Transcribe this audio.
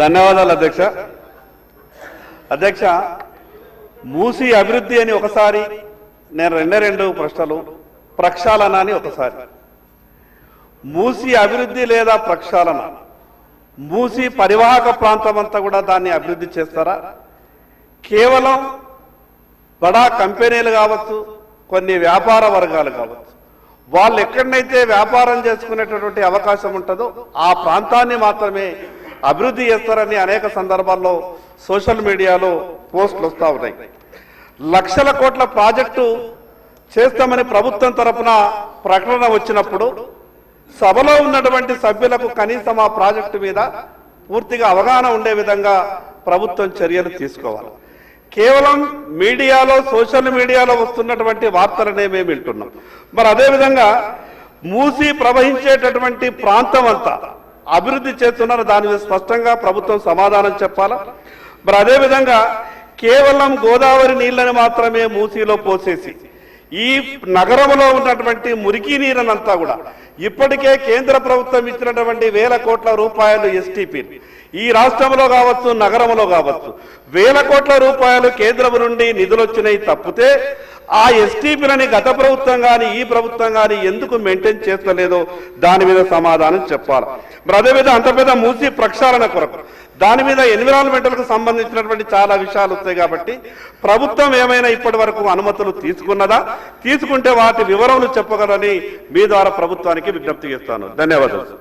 ధన్యవాదాలు అధ్యక్ష. అధ్యక్ష, మూసి అభివృద్ధి అని ఒకసారి, నేను రెండు ప్రశ్నలు, ప్రక్షాళన అని ఒకసారి. మూసి అభివృద్ధి లేదా ప్రక్షాళన, మూసి పరివాహక ప్రాంతం అంతా కూడా దాన్ని అభివృద్ధి చేస్తారా? కేవలం బడా కంపెనీలు కావచ్చు, కొన్ని వ్యాపార వర్గాలు కావచ్చు, వాళ్ళు ఎక్కడనైతే వ్యాపారం చేసుకునేటటువంటి అవకాశం ఉంటుందో ఆ ప్రాంతాన్ని మాత్రమే అభివృద్ధి చేస్తారని అనేక సందర్భాల్లో సోషల్ మీడియాలో పోస్టులు వస్తూ ఉన్నాయి. లక్షల కోట్ల ప్రాజెక్టు చేస్తామని ప్రభుత్వం తరఫున ప్రకటన వచ్చినప్పుడు సభలో ఉన్నటువంటి సభ్యులకు కనీసం ఆ ప్రాజెక్టు మీద పూర్తిగా అవగాహన ఉండే విధంగా ప్రభుత్వం చర్యలు తీసుకోవాలి. కేవలం మీడియాలో, సోషల్ మీడియాలో వస్తున్నటువంటి వార్తలనే మేము వింటున్నాం. మరి అదేవిధంగా మూసి ప్రవహించేటటువంటి ప్రాంతం అంతా అభివృద్ధి చేస్తున్నారు, దాని మీద స్పష్టంగా ప్రభుత్వం సమాధానం చెప్పాలా? మరి అదేవిధంగా కేవలం గోదావరి నీళ్ళని మాత్రమే మూసిలో పోసేసి ఈ నగరంలో ఉన్నటువంటి మురికి నీరనంతా కూడా ఇప్పటికే కేంద్ర ప్రభుత్వం ఇచ్చినటువంటి వేల కోట్ల రూపాయలు ఎస్టీపీ, ఈ రాష్ట్రంలో కావచ్చు, నగరంలో కావచ్చు, వేల కోట్ల రూపాయలు కేంద్రం నుండి నిధులు వచ్చినాయి తప్పితే ఆ ఎస్టీపీలని గత ప్రభుత్వం కానీ ఈ ప్రభుత్వం కానీ ఎందుకు మెయింటైన్ చేస్తలేదో దాని మీద సమాధానం చెప్పాలి. మరి అదేవిధంగా అంత పెద్ద మూసి ప్రక్షాళన కొరకు దాని మీద ఎన్విరాన్మెంటల్కు సంబంధించినటువంటి చాలా విషయాలు వస్తాయి కాబట్టి ప్రభుత్వం ఏమైనా ఇప్పటి వరకు అనుమతులు తీసుకున్నదా, తీసుకుంటే వాటి వివరములు చెప్పగలని మీ ద్వారా ప్రభుత్వానికి విజ్ఞప్తి చేస్తాను. ధన్యవాదాలు.